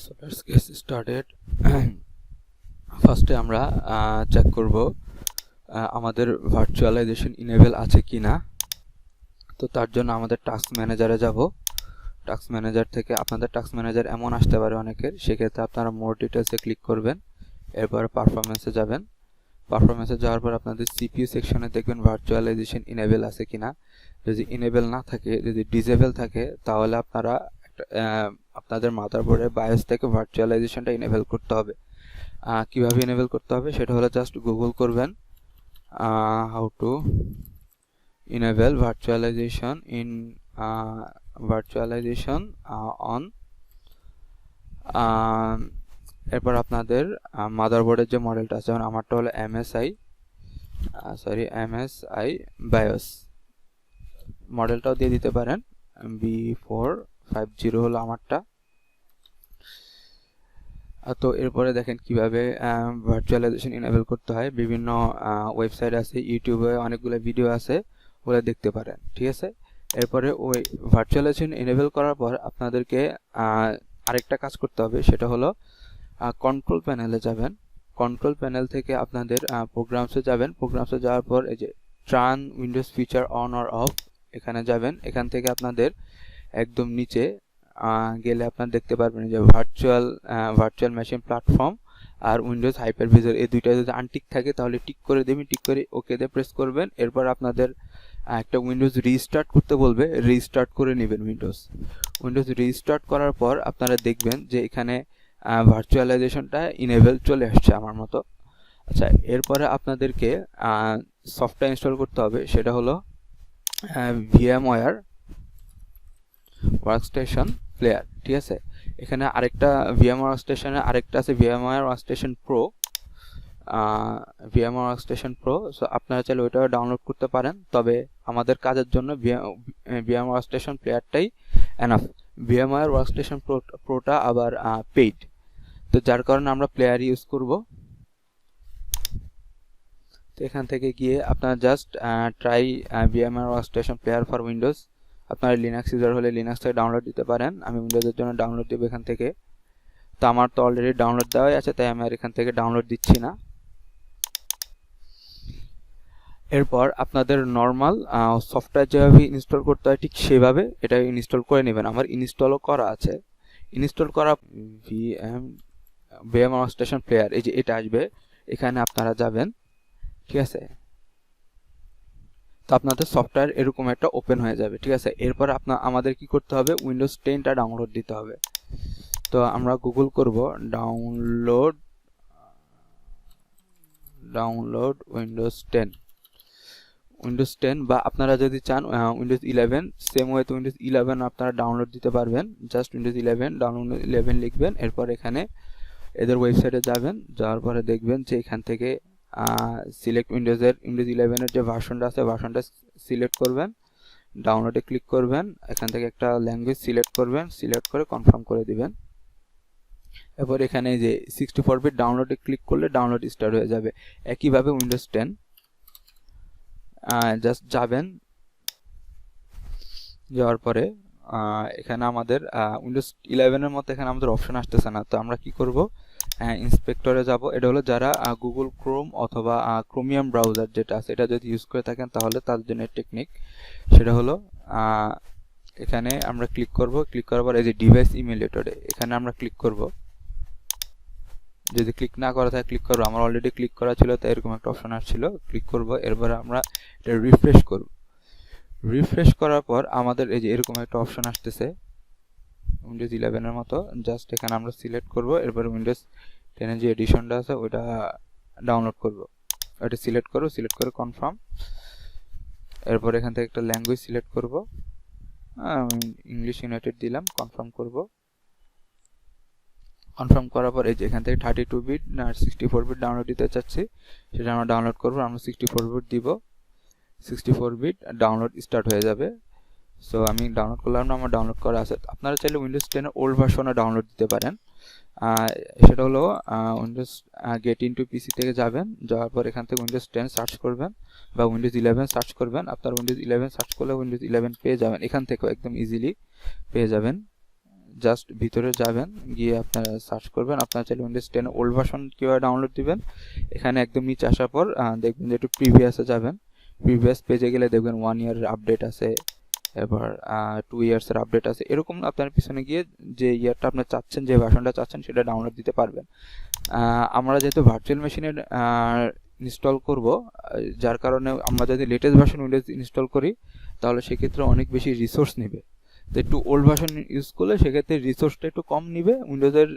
So let's get started. ফার্স্টে আমরা check করব আমাদের ভার্চুয়ালাইজেশন ইনেবল আছে কিনা। তো তার জন্য আমাদের টাস্ক ম্যানেজারে যাব। টাস্ক ম্যানেজার থেকে আপনাদের টাস্ক ম্যানেজার এমন আসতে পারে অনেকের, সেক্ষেত্রে আপনারা মোর ডিটেলসে ক্লিক করবেন, এরপর পারফরমেন্সে যাবেন। পারফরমেন্সে যাওয়ার পর আপনাদের সিপিইউ সেকশনে দেখবেন ভার্চুয়ালাইজেশন ইনেবল আছে কিনা। যদি ইনেবল না থাকে, যদি ডিসেবল থাকে, তাহলে আপনারা আপনাদের মাদারবোর্ডে বায়োস থেকে ভার্চুয়ালাইজেশনটা ইনেবল করতে হবে। কিভাবে ইনেবল করতে হবে সেটা হলো জাস্ট গুগল করবেন how to enable virtualization in on. এরপর আপনাদের মাদারবোর্ডের যে মডেলটা আছে, যেমন আমারটা হলো MSI BIOS, মডেলটাও দিয়ে দিতে পারেন। B450 হলো আমারটা। তো এরপরে দেখেন কিভাবে ভার্চুয়ালাইজেশন ইনেবল করতে হয়। বিভিন্ন ওয়েবসাইট আছে, ইউটিউবে অনেকগুলো ভিডিও আছে, ওগুলো দেখতে পারেন, ঠিক আছে। এরপরে ওই ভার্চুয়ালাইজেশন ইনেবল করার পর আপনাদেরকে আরেকটা কাজ করতে হবে, সেটা হলো কন্ট্রোল প্যানেলে যাবেন। কন্ট্রোল প্যানেল থেকে আপনাদের প্রোগ্রামসে যাবেন। প্রোগ্রামসে যাওয়ার পর এই যে turn Windows feature on or of, এখানে যাবেন। এখান থেকে আপনাদের একদম নিচে গেলে আপনারা দেখতে পারবেন যে ভার্চুয়াল মেশিন প্ল্যাটফর্ম আর উইন্ডোজ হাইপারভিজর, এই দুইটা যদি আনটিক থাকে তাহলে টিক করে দেবেন। টিক করে ওকে দিয়ে প্রেস করবেন। এরপর আপনাদের একটা উইন্ডোজ রিস্টার্ট করতে বলবে, রিস্টার্ট করে নেবেন উইন্ডোজ রিস্টার্ট করার পর আপনারা দেখবেন যে এখানে ভার্চুয়ালাইজেশনটা ইনেবল চলে আসছে আমার মতো। আচ্ছা, এরপরে আপনাদেরকে সফটওয়্যার ইনস্টল করতে হবে, সেটা হলো VMware ওয়ার্কস্টেশন প্লেয়ার, ঠিক আছে। এখানে আরেকটা VMware ওয়ার্কস্টেশনে আরেকটা আছে VMware workstation pro, VMware workstation pro. So আপনারা চাইলে ওইটাও ডাউনলোড করতে পারেন, তবে আমাদের কাজের জন্য VMware ওয়ার্কস্টেশন প্লেয়ারটাই এনাফ। VMware ওয়ার্কস্টেশন প্রোটা আবার পেইড, তো যার কারণে আমরা প্লেয়ার ইউজ করব। তো এখান থেকে গিয়ে আপনারা just try VMware workstation player for Windows. আপনারা লিনাক্স ইউজার হলে লিনাক্স থেকে ডাউনলোড দিতে পারেন। আমি উইন্ডোজের জন্য ডাউনলোড দেবো এখান থেকে। তো আমার তো অলরেডি ডাউনলোড দেওয়াই আছে, তাই আমি আর এখান থেকে ডাউনলোড দিচ্ছি না। এরপর আপনাদের নর্মাল সফটওয়্যার যেভাবে ইনস্টল করতে হয় ঠিক সেভাবে এটা ইনস্টল করে নেবেন। আমার ইনস্টলও করা আছে। ইনস্টল করা VMware ওয়ার্কস্টেশন প্লেয়ার, এই যে এটা আসবে, এখানে আপনারা যাবেন, ঠিক আছে। তো আপনাদের সফটওয়্যার এরকম একটা ওপেন হয়ে যাবে, ঠিক আছে। এরপর আমাদের কি করতে হবে, উইন্ডোজ 10টা ডাউনলোড দিতে হবে। তো আমরা গুগল করব ডাউনলোড উইন্ডোজ 10 বা আপনারা যদি চান উইন্ডোজ 11, সেম ওয়েতে উইন্ডোজ 11 আপনারা ডাউনলোড দিতে পারবেন। জাস্ট উইন্ডোজ 11 ডাউনলোড 11 লিখবেন। এরপর এখানে এদের ওয়েবসাইটে যাবেন, যাওয়ার পরে দেখবেন যে এখান থেকে সিলেক্ট উইন্ডোজ 11-এর যে ভার্সনটা আছে, ভার্সনটা সিলেক্ট করবেন, ডাউনলোডে ক্লিক করবেন, এখান থেকে একটা ল্যাঙ্গুয়েজ সিলেক্ট করবেন, সিলেক্ট করে কনফার্ম করে দিবেন। এরপর এখানে যে 64 বিট ডাউনলোডে ক্লিক করলে ডাউনলোড স্টার্ট হয়ে যাবে। একইভাবে উইন্ডোজ 10 জাস্ট যাবেন, যাওয়ার পরে এখানে আমাদের উইন্ডোজ 11-এর মতো এখানে আমাদের অপশন আসতেছে না। তো আমরা কি করব, ইন্সপেক্টরে যাব। এটা হলো যারা গুগল ক্রোম অথবা ক্রোমিয়াম ব্রাউজার যেটা আছে এটা যদি ইউজ করে থাকেন তাহলে তাদের জন্য টেকনিক, সেটা হলো এখানে আমরা ক্লিক করব। ক্লিক করার পর এই যে ডিভাইস ইমুলেটরে এখানে আমরা ক্লিক করব। যদি ক্লিক না করা থাকে ক্লিক করব। আমার অলরেডি ক্লিক করা ছিল, তাই এরকম একটা অপশন আসছিল, ক্লিক করব। এরপর আমরা এটা রিফ্রেশ করব। রিফ্রেশ করার পর আমাদের এই যে এরকম একটা অপশন আসতেছে উইন্ডোজ 11-এর মতো। জাস্ট এখানে আমরা সিলেক্ট করব। এরপর উইন্ডোজ 10-এর যে এডিশনটা আছে ওইটা ডাউনলোড করব। ওইটা সিলেক্ট করব, সিলেক্ট করে কনফার্ম। এরপর এখান থেকে একটা ল্যাঙ্গুয়েজ সিলেক্ট করব, ইংলিশ ইউনাইটেড দিলাম, কনফার্ম করব। কনফার্ম করার পর এই যে এখান থেকে 32 বিট না 64 বিট ডাউনলোড দিতে চাচ্ছি, সেটা আমরা ডাউনলোড করব। আমরা 64 বিট দিব, 64 বিট ডাউনলোড স্টার্ট হয়ে যাবে। সো আমি ডাউনলোড করলাম না, আমার ডাউনলোড করা আছে। আপনারা চাইলে উইন্ডোজ 10-এর ওল্ড ভার্সনে ডাউনলোড দিতে পারেন। সেটা হলো উইন্ডোজ গেট ইনটু পিসি থেকে যাবেন, যাওয়ার পর এখান থেকে উইন্ডোজ 10 সার্চ করবেন বা উইন্ডোজ 11 সার্চ করবেন। আপনার উইন্ডোজ 11 সার্চ করলে উইন্ডোজ 11 পেয়ে যাবেন, এখান থেকেও একদম ইজিলি পেয়ে যাবেন। জাস্ট ভিতরে যাবেন, গিয়ে আপনারা সার্চ করবেন। আপনারা চাইলে উইন্ডোজ 10 ওল্ড ভার্সন কীভাবে ডাউনলোড দিবেন, এখানে একদম নিচে আসার পর দেখবেন যে একটু প্রিভিয়াসে যাবেন। প্রিভিয়াস পেজে গেলে দেখবেন 1 ইয়ারের আপডেট আছে, এবার 2 ইয়ার্সের আপডেট আছে। এরকম আপনার পিছনে গিয়ে যে ইয়ারটা আপনার চাচ্ছেন, যে ভার্সনটা চাচ্ছেন সেটা ডাউনলোড দিতে পারবেন। আমরা যেহেতু ভার্চুয়াল মেশিনের ইনস্টল করব, যার কারণে আমরা যদি লেটেস্ট ভার্সন উইন্ডোজ ইনস্টল করি তাহলে সেক্ষেত্রে অনেক বেশি রিসোর্স নেবে। তো একটু ওল্ড ভার্সন ইউজ করলে সেক্ষেত্রে রিসোর্সটা একটু কম নিবে। উইন্ডোজের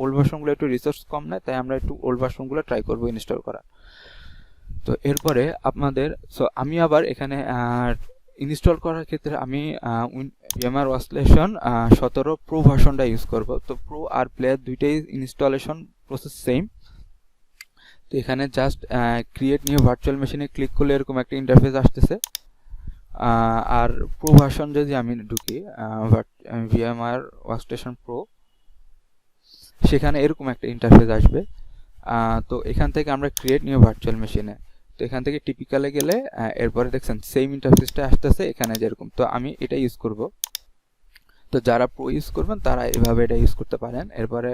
ওল্ড ভার্সনগুলো একটু রিসোর্স কম নেয়, তাই আমরা একটু ওল্ড ভার্সনগুলো ট্রাই করবো ইনস্টল করার। তো এরপরে আপনাদের আমি আবার এখানে ইনস্টল করার ক্ষেত্রে আমি VMware ওয়ার্কস্টেশন 17 প্রো ভার্সনটা ইউজ করব। তো প্রো আর প্লেয়ার দুইটাই ইনস্টলেশন প্রসেস সেম। তো এখানে জাস্ট ক্রিয়েট নিউ ভার্চুয়াল মেশিনে ক্লিক করলে এরকম একটা ইন্টারফেস আসতেছে। আর প্রো ভার্সন যদি আমি ঢুকি VMware ওয়ার্কস্টেশন প্রো, সেখানে এরকম একটা ইন্টারফেস আসবে। তো এখান থেকে আমরা ক্রিয়েট নিউ ভার্চুয়াল মেশিনে, তো এখান থেকে টিপিক্যালে গেলে এরপরে দেখছেন সেম ইন্টারফেসটা আসতেছে এখানে যেরকম। তো আমি এটা ইউজ করব। তো যারা প্রো ইউজ করবেন তারা এভাবে এটা ইউজ করতে পারেন। এরপরে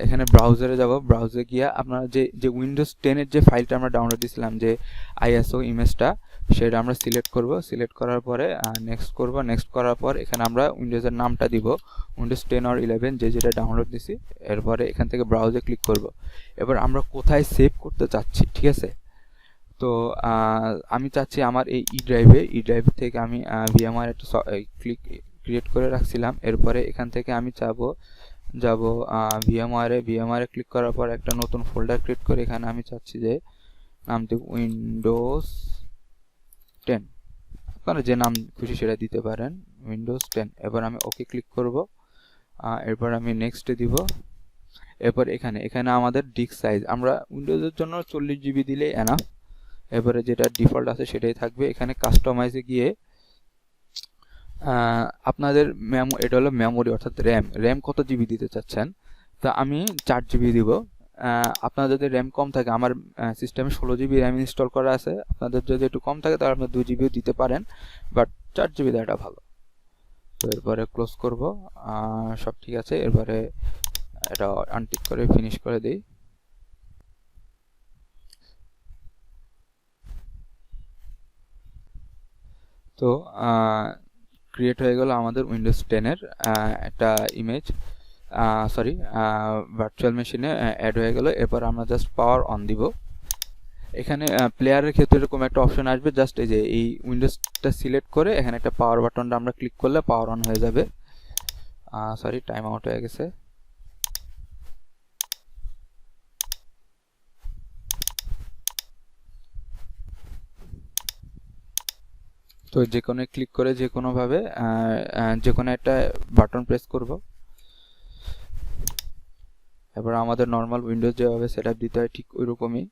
এখানে ব্রাউজারে যাব। ব্রাউজারে গিয়ে আপনারা যে উইন্ডোজ 10-এর যে ফাইলটা আমরা ডাউনলোড দিয়েছিলাম, যে আইএসও ইমেজটা, সেটা আমরা সিলেক্ট করব। সিলেক্ট করার পরে নেক্সট করব। নেক্সট করার পর এখানে আমরা উইন্ডোজের নামটা দিব, উইন্ডোজ 10 or 11 যেটা ডাউনলোড দিছি। এরপরে এখান থেকে ব্রাউজে ক্লিক করব। এবার আমরা কোথায় সেভ করতে চাচ্ছি, ঠিক আছে? তো আমি চাচ্ছি আমার এই ই ড্রাইভ থেকে আমি VMware একটা ক্রিয়েট করে রাখছিলাম। এরপরে এখান থেকে আমি যাব VMware ক্লিক করার পর একটা নতুন ফোল্ডার ক্রিয়েট করে এখানে আমি চাচ্ছি যে নাম দেব উইন্ডোজ 10। আপনারা যে নাম খুশি সেটা দিতে পারেন, উইন্ডোজ 10। এবার আমি ওকে ক্লিক করব। এরপর আমি নেক্সটে দিব। এরপর এখানে আমাদের ডিস্ক সাইজ আমরা উইন্ডোজের জন্য 40 GB দিলেই এনাফ। এবারে যেটা ডিফল্ট আছে সেটাই থাকবে। এখানে কাস্টমাইজে গিয়ে আপনাদের এটা হলো মেমোরি অর্থাৎ র্যাম কত জিবি দিতে চাচ্ছেন। তো আমি 4 GB দিব। আপনার যদি র্যাম কম থাকে, আমার সিস্টেমে 16 GB র্যাম ইনস্টল করা আছে, আপনাদের যদি একটু কম থাকে তাহলে আপনার 2 GB দিতে পারেন, বাট 4 GB দেওয়াটা ভালো। তো এরপরে ক্লোজ করব। সব ঠিক আছে। এরপরে এটা আনটিক করে ফিনিশ করে দিই। তো ক্রিয়েট হয়ে গেল আমাদের উইন্ডোজ 10-এর একটা ইমেজ, সরি ভার্চুয়াল মেশিনে অ্যাড হয়ে গেল। এরপর আমরা জাস্ট পাওয়ার অন দিব। এখানে প্লেয়ারের ক্ষেত্রে এরকম একটা অপশন আসবে, জাস্ট এই যে এই উইন্ডোজটা সিলেক্ট করে এখানে একটা পাওয়ার বাটনটা আমরা ক্লিক করলে পাওয়ার অন হয়ে যাবে। সরি, টাইম আউট হয়ে গেছে। তো যে কোনো ক্লিক করে যে কোনোভাবে যে কোনো একটা বাটন প্রেস করব। এবার আমাদের নর্মাল উইন্ডোজ যেভাবে সেটআপ দিতে হয় ঠিক ওই রকমই।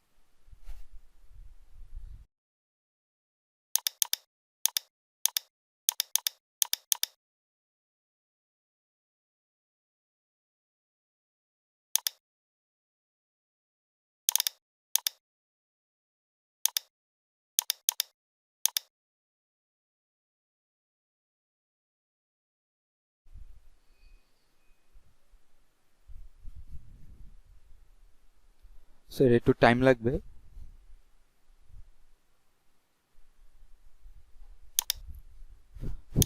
স্যার একটু টাইম লাগবে।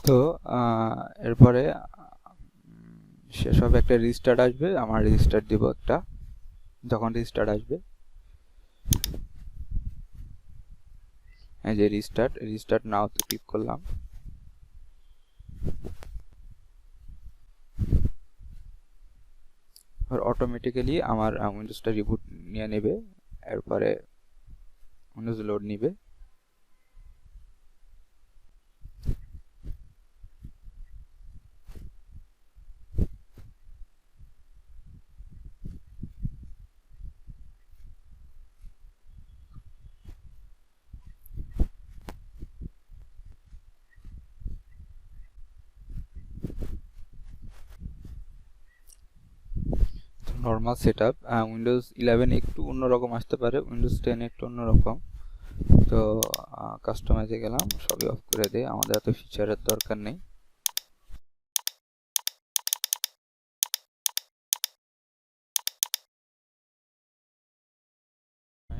তো এরপরে শেষ হবে, একটা রিস্টার্ট আসবে। আমার রিস্টার্ট দিব একটা। যখন রিস্টার্ট আসবে, এই যে রিস্টার্ট নাওতে ক্লিক করলাম। আর অটোমেটিক্যালি আমার উইন্ডোজটা রিবুট নিয়ে নেবে। এরপরে উইন্ডোজ লোড নিবে। Normal setup. উইন্ডোজ 11 একটু অন্যরকম আসতে পারে, উইন্ডোজ 10 একটু অন্যরকম। তো কাস্টমাইজে গেলাম, সবই অফ করে দেই, আমাদের এত ফিচারের দরকার নেই।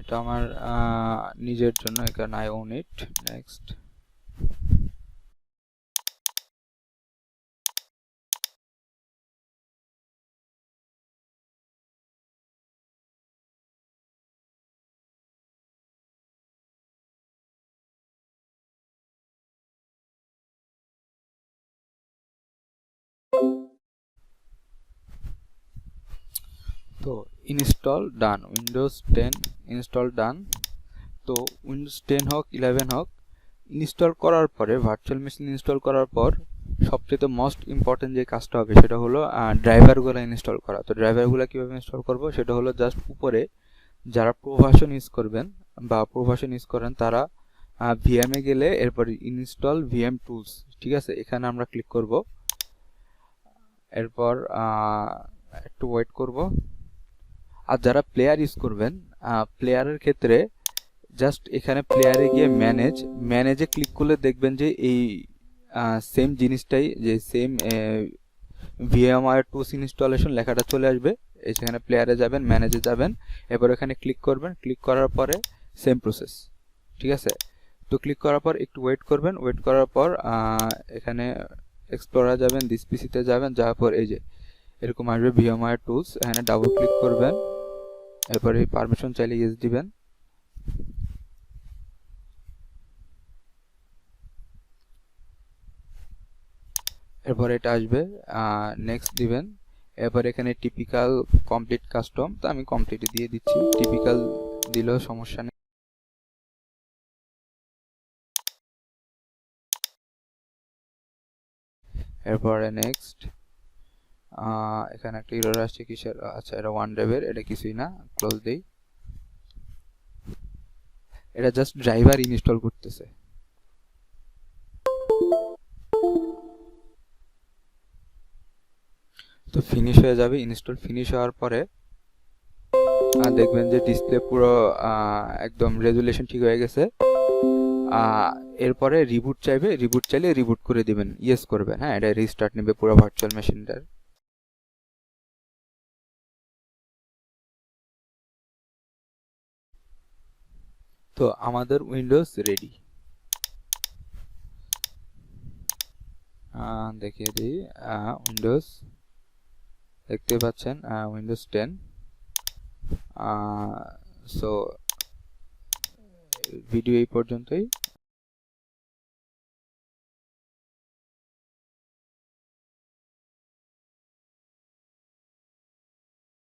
এটা আমার নিজের জন্য, এখানে আই ওন ইট। নেক্সট। তো ইনস্টল ডান, উইন্ডোজ 10 ইনস্টল ডান। তো উইন্ডোজ 10 হোক 11 হোক, ইনস্টল করার পরে, ভার্চুয়াল মেশিন ইনস্টল করার পর সবচেয়ে মোস্ট ইম্পর্টেন্ট যে কাজটা হবে সেটা হলো ড্রাইভারগুলো ইনস্টল করা। তো ড্রাইভারগুলো কীভাবে ইনস্টল করব সেটা হলো জাস্ট উপরে যারা প্রোভার্সন ইউজ করবেন বা প্রোভার্সন ইউজ করেন তারা ভিএমে গেলে এরপর ইনস্টল ভিএম টুলস, ঠিক আছে, এখানে আমরা ক্লিক করব। এরপর একটু ওয়েট করব। আর যারা প্লেয়ার ইউজ করবেন, প্লেয়ারের ক্ষেত্রে জাস্ট এখানে প্লেয়ারে গিয়ে ম্যানেজে ক্লিক করলে দেখবেন যে এই সেম জিনিসটাই, যে সেম VMware টুলস ইনস্টলেশন লেখাটা চলে আসবে। এখানে প্লেয়ারে যাবেন, ম্যানেজে যাবেন, এবার এখানে ক্লিক করবেন। ক্লিক করার পরে সেম প্রসেস, ঠিক আছে। তো ক্লিক করার পর একটু ওয়েট করবেন। ওয়েট করার পর এখানে এক্সপ্লোরার যাবেন, দিস পিসিতে যাবেন, যাওয়ার পর এই যে এরকম আসবে VMware টুলস, এখানে ডাবল ক্লিক করবেন। এরপরে পারমিশন চাইলে ইয়েস দিবেন। এরপর এটা আসবে, নেক্সট দিবেন। এরপর এখানে টিপিক্যাল, কমপ্লিট, কাস্টম, তো আমি কমপ্লিট দিয়ে দিচ্ছি। টিপিক্যাল দিলেও সমস্যা নেই। এরপরে নেক্সট। এখানে একটা এরর আসছে কিসের, আচ্ছা এটা OneDrive-এর, এটা কিছুই না, ক্লোজ দেই। এটা জাস্ট ড্রাইভার ইনস্টল করতেছে। তো ফিনিশ হয়ে যাবে। ইনস্টল ফিনিশ হওয়ার পরে দেখবেন যে ডিসপ্লে পুরো একদম রেজুলেশন ঠিক হয়ে গেছে। এরপরে রিবুট চাইবে, রিবুট চাইলে রিবুট করে দিবেন, ইয়েস করবেন। হ্যাঁ, এটা রিস্টার্ট নেবে পুরো ভার্চুয়াল মেশিনটার। তো আমাদের উইন্ডোজ রেডি। দেখিয়ে দিই, উইন্ডোজ দেখতে পাচ্ছেন, উইন্ডোজ 10। সো ভিডিও এই পর্যন্তই।